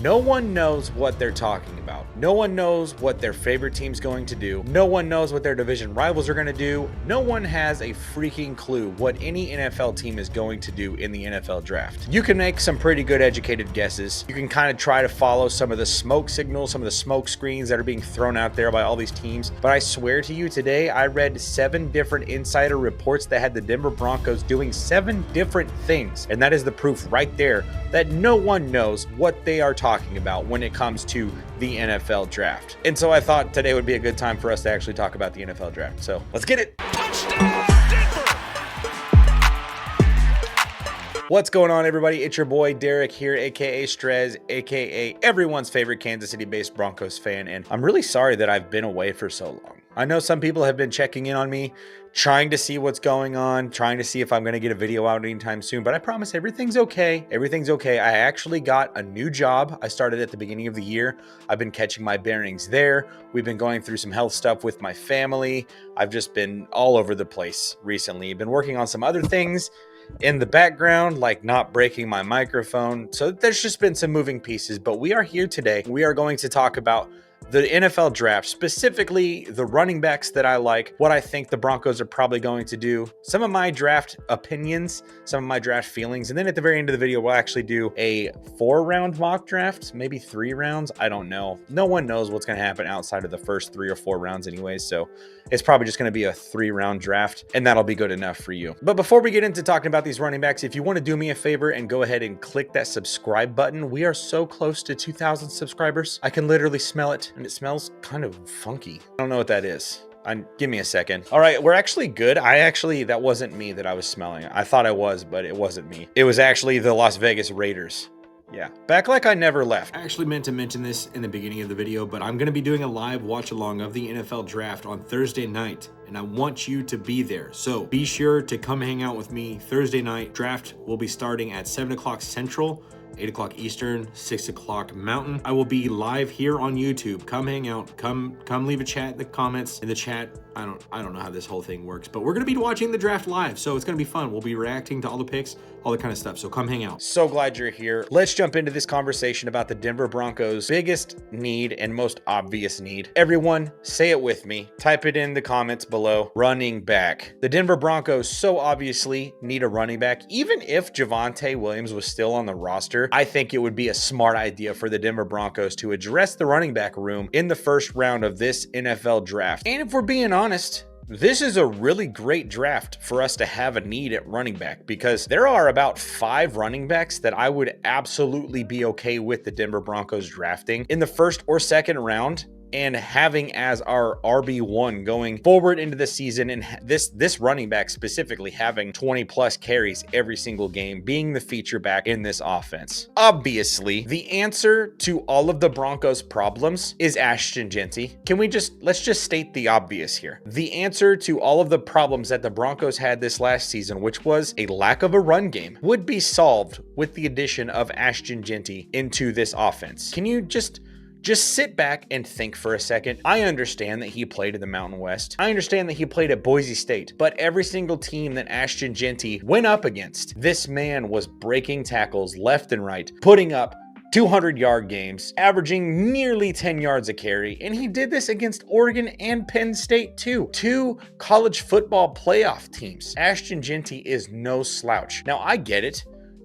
No one knows what they're talking about. No one knows what their favorite team's going to do. No one knows what their division rivals are going to do. No one has a freaking clue what any NFL team is going to do in the NFL draft. You can make some pretty good educated guesses. You can kind of try to follow some of the smoke signals, some of the smoke screens that are being thrown out there by all these teams. But I swear to you, today I read 7 different insider reports that had the Denver Broncos doing 7 different things. And that is the proof right there that no one knows what they are talking about when it comes to the NFL draft. And so I thought today would be a good time for us to actually talk about the NFL draft. So let's get it. Touchdown, Denver! What's going on, everybody? It's your boy Derek here, aka Strez, aka everyone's favorite Kansas City-based Broncos fan, and I'm really sorry that I've been away for so long. I know some people have been checking in on me, trying to see what's going on, trying to see if I'm going to get a video out anytime soon, but I promise everything's okay. Everything's okay. I actually got a new job. I started at the beginning of the year. I've been catching my bearings there. We've been going through some health stuff with my family. I've just been all over the place recently. I've been working on some other things in the background, like not breaking my microphone. So there's just been some moving pieces, but we are here today. We are going to talk about the NFL draft, specifically the running backs that I like, what I think the Broncos are probably going to do, some of my draft opinions, some of my draft feelings, and then at the very end of the video, we'll actually do a 4-round mock draft, maybe 3 rounds. I don't know. No one knows what's going to happen outside of the first 3 or 4 rounds anyways, so it's probably just going to be a 3-round draft, and that'll be good enough for you. But before we get into talking about these running backs, if you want to do me a favor and go ahead and click that subscribe button, we are so close to 2,000 subscribers. I can literally smell it. And it smells kind of funky. I don't know what that is. Give me a second. All right, we're actually good. That wasn't me that I was smelling. I thought I was, but it wasn't me. It was actually the Las Vegas Raiders. Yeah, back like I never left. I actually meant to mention this in the beginning of the video, but I'm going to be doing a live watch along of the NFL draft on Thursday night, and I want you to be there. So be sure to come hang out with me Thursday night. Draft will be starting at 7 o'clock Central, 8 o'clock Eastern, 6 o'clock Mountain. I will be live here on YouTube. Come hang out. Come leave a chat in the comments. In the chat, I don't know how this whole thing works, but we're going to be watching the draft live, so it's going to be fun. We'll be reacting to all the picks, all that kind of stuff, so come hang out. So glad you're here. Let's jump into this conversation about the Denver Broncos' biggest need and most obvious need. Everyone, say it with me. Type it in the comments below. Running back. The Denver Broncos so obviously need a running back. Even if Javonte Williams was still on the roster, I think it would be a smart idea for the Denver Broncos to address the running back room in the first round of this NFL draft. And if we're being honest, this is a really great draft for us to have a need at running back, because there are about 5 running backs that I would absolutely be okay with the Denver Broncos drafting in the first or second round and having as our RB1 going forward into the season, and this running back specifically having 20 plus carries every single game, being the feature back in this offense. Obviously, the answer to all of the Broncos' problems is Ashton Jeanty. Let's just state the obvious here. The answer to all of the problems that the Broncos had this last season, which was a lack of a run game, would be solved with the addition of Ashton Jeanty into this offense. Can you just sit back and think for a second? I understand that he played in the Mountain West. I understand that he played at Boise State, but every single team that Ashton Jeanty went up against, this man was breaking tackles left and right, putting up 200-yard games, averaging nearly 10 yards a carry, and he did this against Oregon and Penn State too. 2 college football playoff teams. Ashton Jeanty is no slouch. Now, I get it.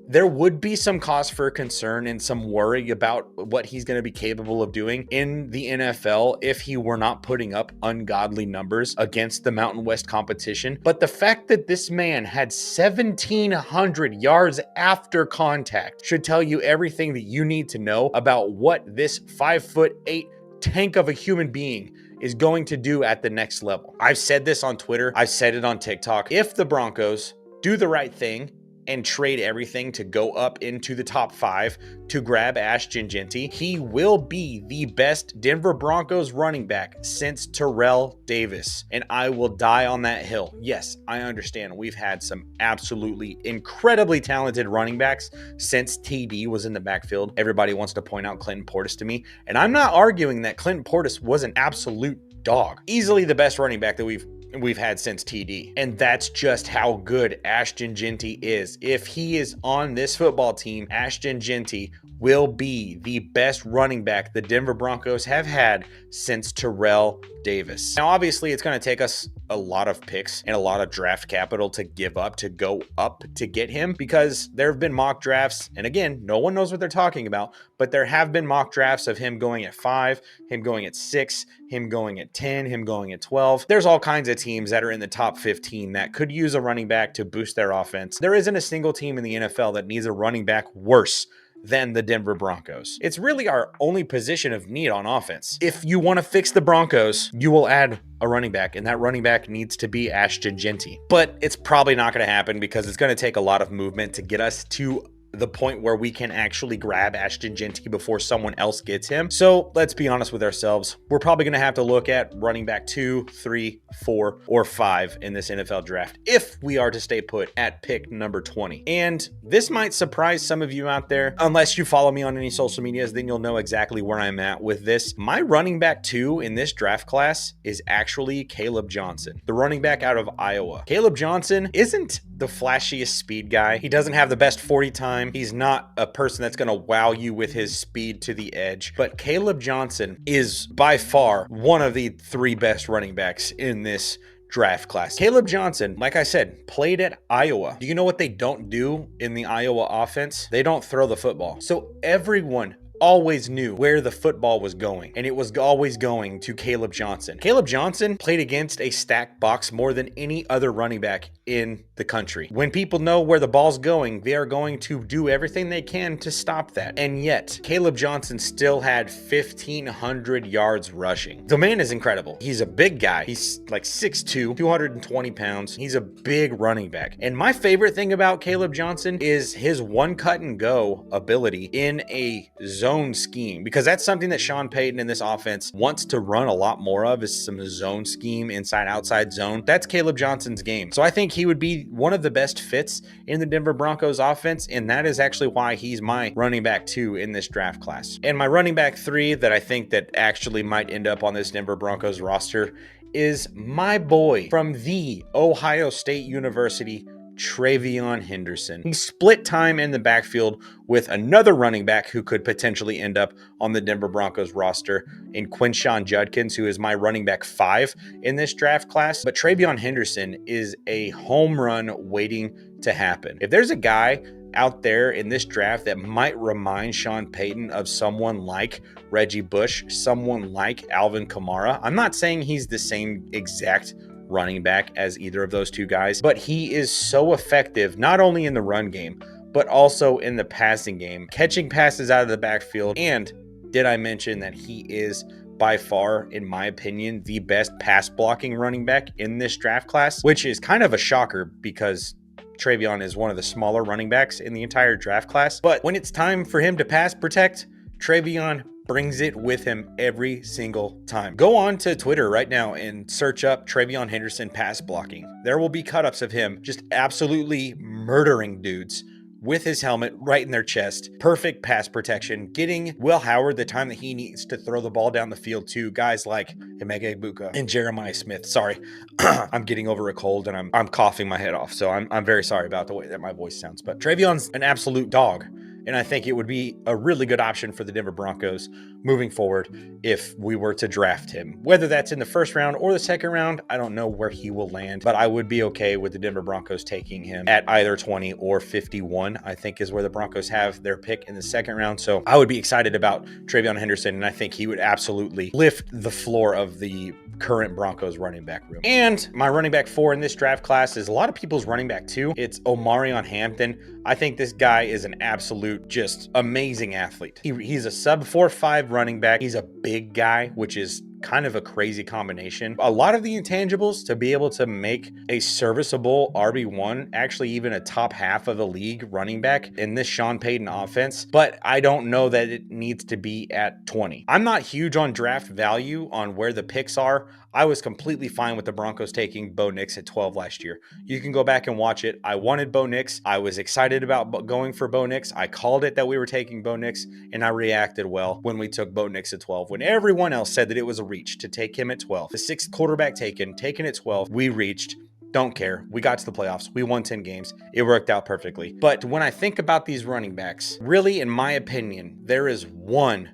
There would be some cause for concern and some worry about what he's going to be capable of doing in the NFL if he were not putting up ungodly numbers against the Mountain West competition. But the fact that this man had 1,700 yards after contact should tell you everything that you need to know about what this 5'8" tank of a human being is going to do at the next level. I've said this on Twitter. I've said it on TikTok. If the Broncos do the right thing and trade everything to go up into the top 5 to grab Ashton Jeanty, he will be the best Denver Broncos running back since Terrell Davis. And I will die on that hill. Yes, I understand we've had some absolutely incredibly talented running backs since TD was in the backfield. Everybody wants to point out Clinton Portis to me, and I'm not arguing that Clinton Portis was an absolute dog. Easily the best running back that we've had since TD. And that's just how good Ashton Genty is. If he is on this football team, Ashton Genty will be the best running back the Denver Broncos have had since Terrell Davis. Now, obviously, it's going to take us a lot of picks and a lot of draft capital to give up to go up to get him, because there have been mock drafts, and again, no one knows what they're talking about, but there have been mock drafts of him going at 5, him going at 6, him going at 10, him going at 12. There's all kinds of teams that are in the top 15 that could use a running back to boost their offense. There isn't a single team in the NFL that needs a running back worse than the Denver Broncos. It's really our only position of need on offense. If you want to fix the Broncos, you will add a running back, and that running back needs to be Ashton Jeanty. But it's probably not going to happen because it's going to take a lot of movement to get us to the point where we can actually grab Ashton Jeanty before someone else gets him. So let's be honest with ourselves. We're probably going to have to look at running back 2, 3, 4, or 5 in this NFL draft if we are to stay put at pick number 20. And this might surprise some of you out there. Unless you follow me on any social medias, then you'll know exactly where I'm at with this. My running back 2 in this draft class is actually Kaleb Johnson, the running back out of Iowa. Kaleb Johnson isn't the flashiest speed guy. He doesn't have the best 40 time. He's not a person that's going to wow you with his speed to the edge. But Kaleb Johnson is by far one of the 3 best running backs in this draft class. Kaleb Johnson, like I said, played at Iowa. Do you know what they don't do in the Iowa offense? They don't throw the football. So everyone always knew where the football was going, and it was always going to Kaleb Johnson. Kaleb Johnson played against a stacked box more than any other running back in the country. When people know where the ball's going, they are going to do everything they can to stop that. And yet, Kaleb Johnson still had 1,500 yards rushing. The man is incredible. He's a big guy. He's like 6'2", 220 pounds. He's a big running back. And my favorite thing about Kaleb Johnson is his one cut and go ability in a zone scheme, because that's something that Sean Payton in this offense wants to run a lot more of, is some zone scheme, inside outside zone. That's Kaleb Johnson's game. So I think he would be one of the best fits in the Denver Broncos offense, and that is actually why he's my running back 2 in this draft class. And my running back 3 that I think that actually might end up on this Denver Broncos roster is my boy from the Ohio State University, TreVeyon Henderson. He split time in the backfield with another running back who could potentially end up on the Denver Broncos roster in Quinshon Judkins, who is my running back 5 in this draft class. But TreVeyon Henderson is a home run waiting to happen. If there's a guy out there in this draft that might remind Sean Payton of someone like Reggie Bush, someone like Alvin Kamara, I'm not saying he's the same exact running back as either of those 2 guys, but he is so effective not only in the run game, but also in the passing game, catching passes out of the backfield. And did I mention that he is by far, in my opinion, the best pass blocking running back in this draft class, which is kind of a shocker because TreVeyon is one of the smaller running backs in the entire draft class. But when it's time for him to pass protect, TreVeyon brings it with him every single time. Go on to Twitter right now and search up TreVeyon Henderson pass blocking. There will be cut-ups of him just absolutely murdering dudes with his helmet right in their chest. Perfect pass protection, getting Will Howard the time that he needs to throw the ball down the field to guys like Emeka Egbuka and Jeremiah Smith. Sorry, I'm getting over a cold and I'm coughing my head off, so I'm very sorry about the way that my voice sounds. But TreVeyon's an absolute dog, and I think it would be a really good option for the Denver Broncos moving forward if we were to draft him. Whether that's in the first round or the second round, I don't know where he will land, but I would be okay with the Denver Broncos taking him at either 20 or 51, I think is where the Broncos have their pick in the second round. So I would be excited about TreVeyon Henderson, and I think he would absolutely lift the floor of the current Broncos running back room. And my running back 4 in this draft class is a lot of people's running back 2. It's Omarion Hampton. I think this guy is an absolute, just amazing athlete. He's a sub 4.5 running back. He's a big guy, which is kind of a crazy combination. A lot of the intangibles to be able to make a serviceable RB1, actually even a top half of the league running back in this Sean Payton offense, but I don't know that it needs to be at 20. I'm not huge on draft value on where the picks are. I was completely fine with the Broncos taking Bo Nix at 12 last year. You can go back and watch it. I wanted Bo Nix. I was excited about going for Bo Nix. I called it that we were taking Bo Nix, and I reacted well when we took Bo Nix at 12. When everyone else said that it was a reach to take him at 12. The 6th quarterback taken at 12, we reached. Don't care. We got to the playoffs. We won 10 games. It worked out perfectly. But when I think about these running backs, really, in my opinion, there is one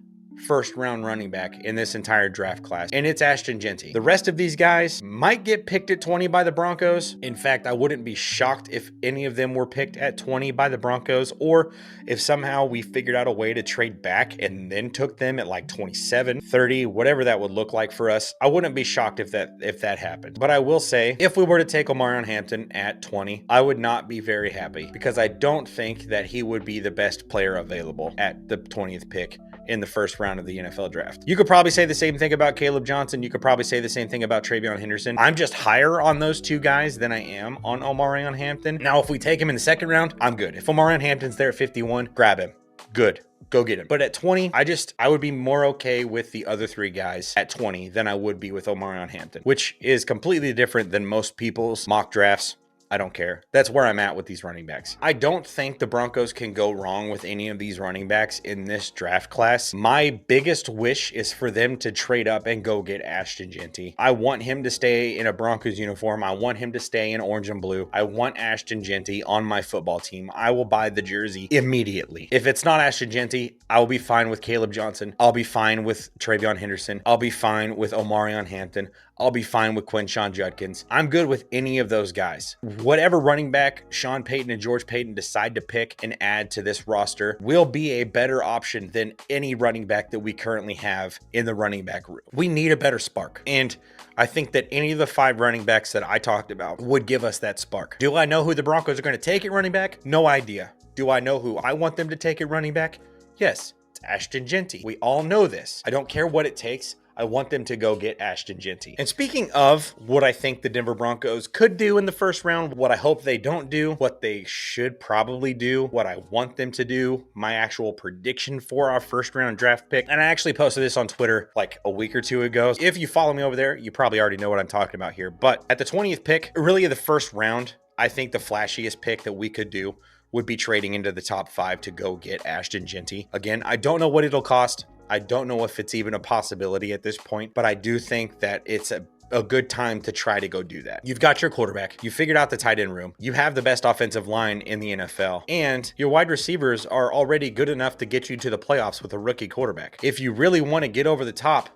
first-round running back in this entire draft class, and it's Ashton Jeanty. The rest of these guys might get picked at 20 by the Broncos. In fact, I wouldn't be shocked if any of them were picked at 20 by the Broncos, or if somehow we figured out a way to trade back and then took them at like 27, 30, whatever that would look like for us. I wouldn't be shocked if that happened. But I will say, if we were to take Omarion Hampton at 20, I would not be very happy, because I don't think that he would be the best player available at the 20th pick in the first round of the NFL draft. You could probably say the same thing about Kaleb Johnson. You could probably say the same thing about TreVeyon Henderson. I'm just higher on those two guys than I am on Omarion Hampton. Now, if we take him in the second round, I'm good. If Omarion Hampton's there at 51, grab him. Good. Go get him. But at 20, I would be more okay with the other three guys at 20 than I would be with Omarion Hampton, which is completely different than most people's mock drafts. I don't care. That's where I'm at with these running backs. I don't think the Broncos can go wrong with any of these running backs in this draft class. My biggest wish is for them to trade up and go get Ashton Genty. I want him to stay in a Broncos uniform. I want him to stay in orange and blue. I want Ashton Genty on my football team. I will buy the jersey immediately. If it's not Ashton Genty, I will be fine with Kaleb Johnson. I'll be fine with TreVeyon Henderson. I'll be fine with Omarion Hampton. I'll be fine with Quinshon Judkins. I'm good with any of those guys. Whatever running back Sean Payton and George Paton decide to pick and add to this roster will be a better option than any running back that we currently have in the running back room. We need a better spark. And I think that any of the 5 running backs that I talked about would give us that spark. Do I know who the Broncos are going to take at running back? No idea. Do I know who I want them to take at running back? Yes, it's Ashton Genty. We all know this. I don't care what it takes. I want them to go get Ashton Genty. And speaking of what I think the Denver Broncos could do in the first round, what I hope they don't do, what they should probably do, what I want them to do, my actual prediction for our first round draft pick. And I actually posted this on Twitter like a week or two ago. If you follow me over there, you probably already know what I'm talking about here. But at the 20th pick, really the first round, I think the flashiest pick that we could do would be trading into the top 5 to go get Ashton Genty. Again, I don't know what it'll cost. I don't know if it's even a possibility at this point, but I do think that it's a good time to try to go do that. You've got your quarterback. You figured out the tight end room. You have the best offensive line in the NFL. And your wide receivers are already good enough to get you to the playoffs with a rookie quarterback. If you really want to get over the top,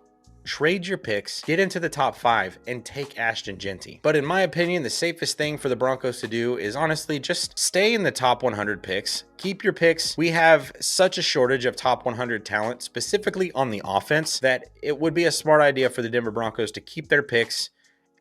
trade your picks, get into the top 5, and take Ashton Genty. But in my opinion, the safest thing for the Broncos to do is honestly just stay in the top 100 picks. Keep your picks. We have such a shortage of top 100 talent, specifically on the offense, that it would be a smart idea for the Denver Broncos to keep their picks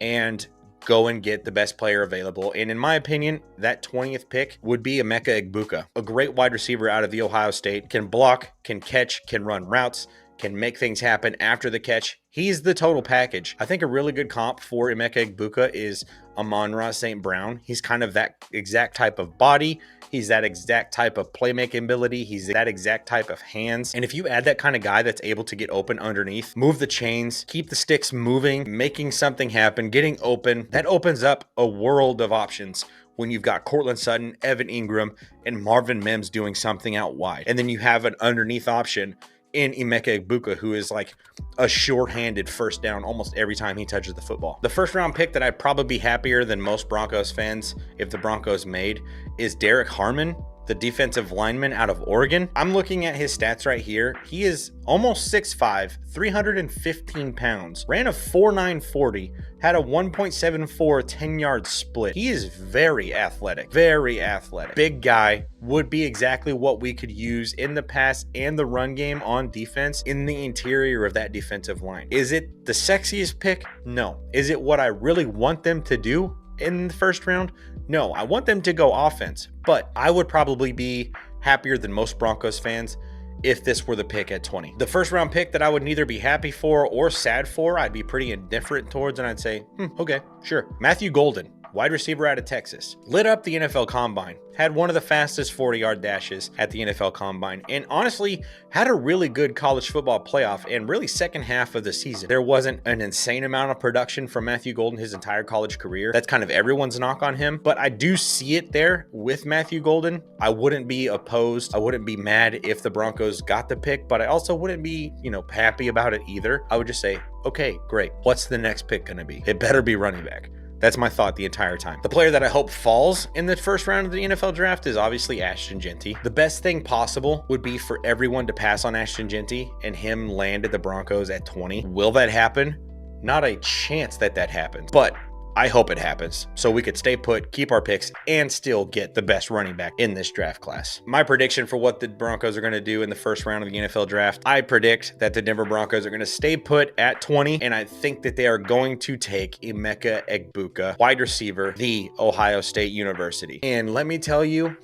and go and get the best player available. And in my opinion, that 20th pick would be Emeka Egbuka, a great wide receiver out of the Ohio State, can block, can catch, can run routes, can make things happen after the catch. He's the total package. I think a really good comp for Emeka Egbuka is Amon-Ra St. Brown. He's kind of that exact type of body. He's that exact type of playmaking ability. He's that exact type of hands. And if you add that kind of guy that's able to get open underneath, move the chains, keep the sticks moving, making something happen, getting open, that opens up a world of options when you've got Cortland Sutton, Evan Ingram, and Marvin Mims doing something out wide. And then you have an underneath option in Emeka Egbuka, who is like a short-handed first down almost every time he touches the football. The first round pick that I'd probably be happier than most Broncos fans if the Broncos made is Derek Harmon, the defensive lineman out of Oregon. I'm looking at his stats right here. He is almost 6'5", 315 pounds, ran a 4.9 40, had a 1.74 10-yard split. He is very athletic, very athletic. Big guy, would be exactly what we could use in the pass and the run game on defense in the interior of that defensive line. Is it the sexiest pick? No. Is it what I really want them to do in the first round? No, I want them to go offense, but I would probably be happier than most Broncos fans if this were the pick at 20. The first round pick that I would neither be happy for or sad for, I'd be pretty indifferent towards, and I'd say, okay, sure. Matthew Golden, wide receiver out of Texas, lit up the NFL Combine, had one of the fastest 40-yard dashes at the NFL Combine, and honestly had a really good college football playoff and really second half of the season. There wasn't an insane amount of production from Matthew Golden his entire college career. That's kind of everyone's knock on him, but I do see it there with Matthew Golden. I wouldn't be opposed. I wouldn't be mad if the Broncos got the pick, but I also wouldn't be, happy about it either. I would just say, okay, great. What's the next pick going to be? It better be running back. That's my thought the entire time. The player that I hope falls in the first round of the NFL draft is obviously Ashton Jeanty. The best thing possible would be for everyone to pass on Ashton Jeanty and him land at the Broncos at 20. Will that happen? Not a chance that that happens, but I hope it happens so we could stay put, keep our picks, and still get the best running back in this draft class. My prediction for what the Broncos are going to do in the first round of the NFL draft, I predict that the Denver Broncos are going to stay put at 20, and I think that they are going to take Emeka Egbuka, wide receiver, the Ohio State University. And let me tell you,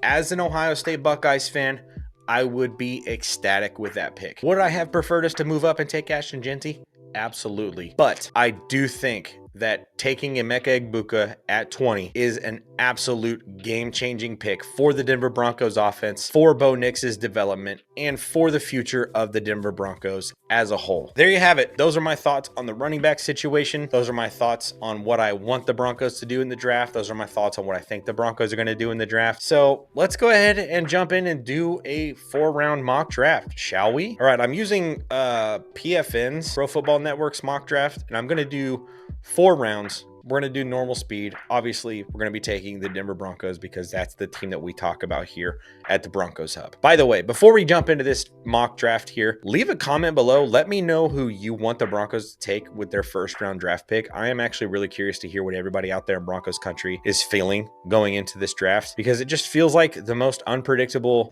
as an Ohio State Buckeyes fan, I would be ecstatic with that pick. Would I have preferred us to move up and take Ashton Jeanty? Absolutely. But I do think that taking Emeka Egbuka at 20 is an absolute game-changing pick for the Denver Broncos offense, for Bo Nix's development, and for the future of the Denver Broncos as a whole. There you have it. Those are my thoughts on the running back situation. Those are my thoughts on what I want the Broncos to do in the draft. Those are my thoughts on what I think the Broncos are going to do in the draft. So let's go ahead and jump in and do a 4-round mock draft, shall we? All right, I'm using PFN's Pro Football Network's mock draft, and I'm going to do 4 rounds. We're going to do normal speed. Obviously, we're going to be taking the Denver Broncos because that's the team that we talk about here at the Broncos Hub. By the way, before we jump into this mock draft here, leave a comment below. Let me know who you want the Broncos to take with their first round draft pick. I am actually really curious to hear what everybody out there in Broncos country is feeling going into this draft, because it just feels like the most unpredictable,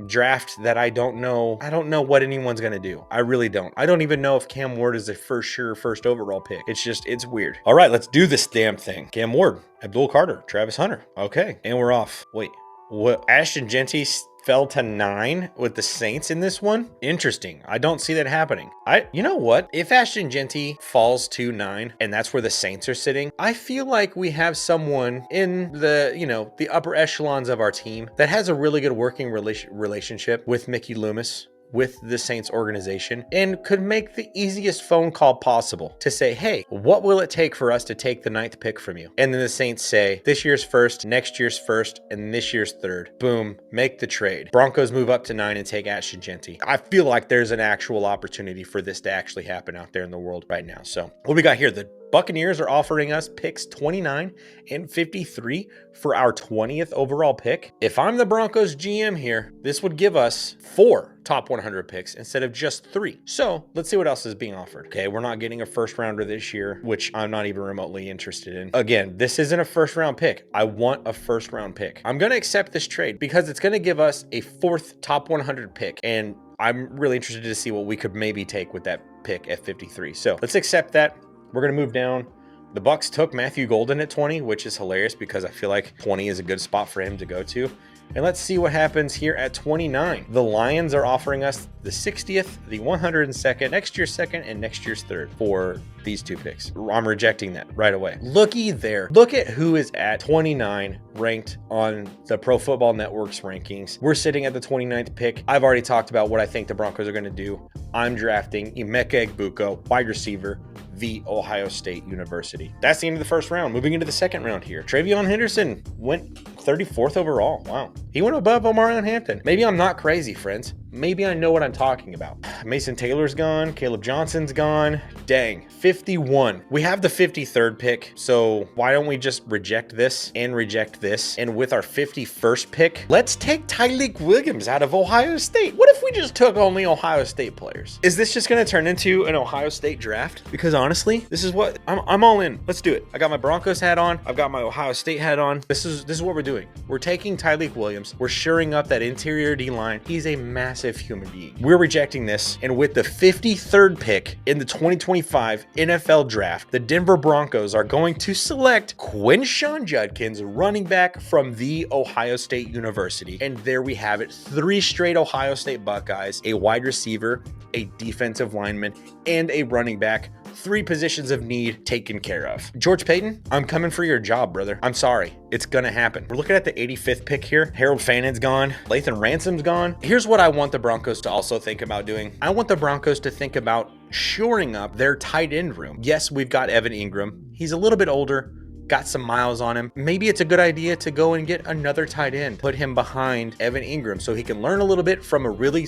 draft that I don't know what anyone's gonna do. I really don't. I don't even know if Cam Ward is a first overall pick. It's weird. All right, let's do this damn thing. Cam Ward, Abdul Carter, Travis Hunter. Okay, and we're off. Wait, what? Ashton Jeanty fell to 9 with the Saints in this one? Interesting. I don't see that happening. You know what? If Ashton Jeanty falls to 9 and that's where the Saints are sitting, I feel like we have someone in the upper echelons of our team that has a really good working relationship with Mickey Loomis, with the Saints organization, and could make the easiest phone call possible to say, hey, what will it take for us to take the 9th pick from you? And then the Saints say, this year's first, next year's first, and this year's third. Boom, make the trade. Broncos move up to 9 and take Ashton Jeanty. I feel like there's an actual opportunity for this to actually happen out there in the world right now. So what we got here, the Buccaneers are offering us picks 29 and 53 for our 20th overall pick. If I'm the Broncos GM here, this would give us 4 top 100 picks instead of just 3. So let's see what else is being offered. Okay, we're not getting a first rounder this year, which I'm not even remotely interested in. Again, this isn't a first round pick. I want a first round pick. I'm going to accept this trade because it's going to give us a 4th top 100 pick, and I'm really interested to see what we could maybe take with that pick at 53. So let's accept that. We're going to move down. The Bucs took Matthew Golden at 20, which is hilarious because I feel like 20 is a good spot for him to go to. And let's see what happens here at 29. The Lions are offering us the 60th, the 102nd, next year's 2nd, and next year's 3rd for these 2 picks. I'm rejecting that right away. Looky there. Look at who is at 29 ranked on the Pro Football Network's rankings. We're sitting at the 29th pick. I've already talked about what I think the Broncos are going to do. I'm drafting Emeka Egbuka, wide receiver, the Ohio State University. That's the end of the first round. Moving into the second round here. TreVeyon Henderson went 34th overall. Wow. He went above Omarion Hampton. Maybe I'm not crazy, friends. Maybe I know what I'm talking about. Mason Taylor's gone. Kaleb Johnson's gone. Dang. 51. We have the 53rd pick, so why don't we just reject this and reject this? And with our 51st pick, let's take Tyleik Williams out of Ohio State. What if we just took only Ohio State players? Is this just going to turn into an Ohio State draft? Because honestly, this is what I'm all in. Let's do it. I got my Broncos hat on. I've got my Ohio State hat on. This is what we're doing. We're taking Tyleik Williams. We're shoring up that interior D line. He's a massive human being. We're rejecting this. And with the 53rd pick in the 2025 NFL draft, the Denver Broncos are going to select Quinshon Judkins, running back from the Ohio State University. And there we have it. 3 straight Ohio State Buckeyes, a wide receiver, a defensive lineman, and a running back. 3 positions of need taken care of. George Payton, I'm coming for your job, brother. I'm sorry. It's gonna happen. We're looking at the 85th pick here. Harold Fannon's gone. Lathan Ransom's gone. Here's what I want the Broncos to also think about doing. I want the Broncos to think about shoring up their tight end room. Yes, we've got Evan Ingram. He's a little bit older, got some miles on him. Maybe it's a good idea to go and get another tight end, put him behind Evan Ingram so he can learn a little bit from a really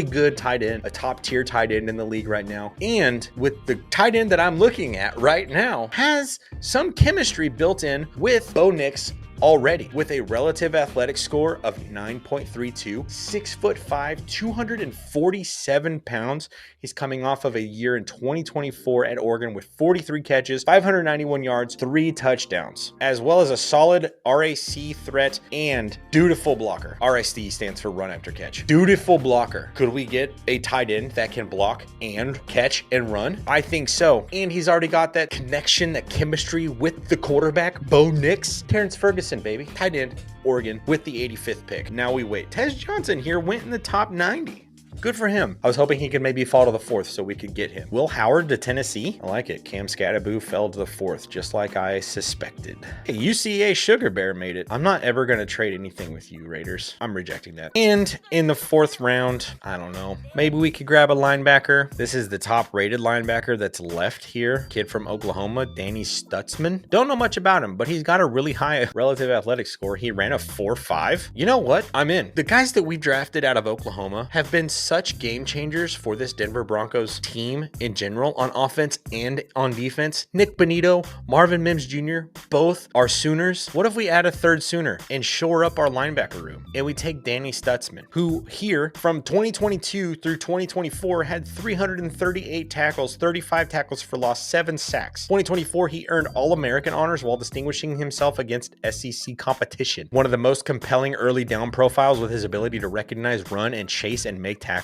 good tight end, a top tier tight end in the league right now. And with the tight end that I'm looking at right now has some chemistry built in with Bo Nix already, with a relative athletic score of 9.32, 6'5", 247 pounds. He's coming off of a year in 2024 at Oregon with 43 catches, 591 yards, 3 touchdowns, as well as a solid RAC threat and dutiful blocker. RAC stands for run after catch. Dutiful blocker. Could we get a tight end that can block and catch and run? I think so. And he's already got that connection, that chemistry with the quarterback, Bo Nix. Terrence Ferguson, baby. Tight end, Oregon, with the 85th pick. Now we wait. Tez Johnson here went in the top 90. Good for him. I was hoping he could maybe fall to the 4th so we could get him. Will Howard to Tennessee. I like it. Cam Scattaboo fell to the 4th, just like I suspected. Hey, UCA Sugar Bear made it. I'm not ever going to trade anything with you, Raiders. I'm rejecting that. And in the 4th round, I don't know. Maybe we could grab a linebacker. This is the top rated linebacker that's left here. Kid from Oklahoma, Danny Stutzman. Don't know much about him, but he's got a really high relative athletic score. He ran a 4.5. You know what? I'm in. The guys that we've drafted out of Oklahoma have been such game changers for this Denver Broncos team in general on offense and on defense. Nick Bonito, Marvin Mims Jr., both are Sooners. What if we add a 3rd Sooner and shore up our linebacker room and we take Danny Stutzman, who here from 2022 through 2024 had 338 tackles, 35 tackles for loss, 7 sacks. 2024, he earned All-American honors while distinguishing himself against SEC competition. One of the most compelling early down profiles with his ability to recognize, run, and chase and make tackles.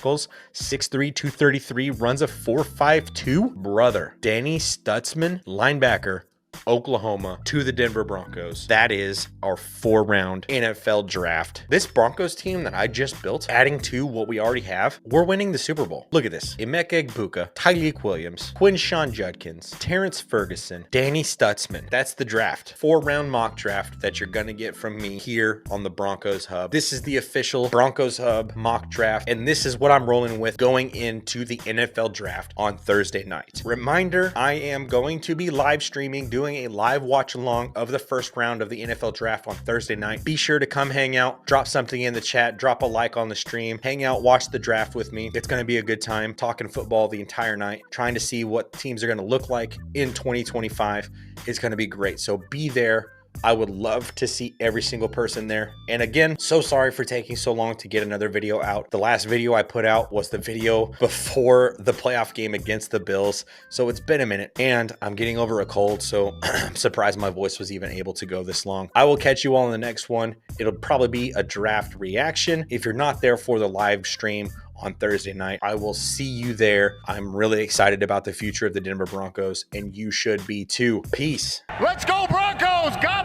6'3", 233, runs a 4.52. Brother, Danny Stutzman, linebacker, Oklahoma, to the Denver Broncos. That is our 4-round NFL draft. This Broncos team that I just built, adding to what we already have, we're winning the Super Bowl. Look at this. Emeka Egbuka, Tyleik Williams, Quinshon Judkins, Terrence Ferguson, Danny Stutzman. That's the draft. 4-round mock draft that you're going to get from me here on the Broncos Hub. This is the official Broncos Hub mock draft, and this is what I'm rolling with going into the NFL draft on Thursday night. Reminder, I am going to be live streaming, doing a live watch along of the 1st round of the NFL draft on Thursday night. Be sure to come hang out, drop something in the chat, drop a like on the stream, hang out, watch the draft with me. It's going to be a good time talking football the entire night, trying to see what teams are going to look like in 2025. It's going to be great. So be there. I would love to see every single person there. And again, so sorry for taking so long to get another video out. The last video I put out was the video before the playoff game against the Bills. So it's been a minute and I'm getting over a cold. So I'm surprised my voice was even able to go this long. I will catch you all in the next one. It'll probably be a draft reaction. If you're not there for the live stream on Thursday night, I will see you there. I'm really excited about the future of the Denver Broncos and you should be too. Peace. Let's go Broncos, guys!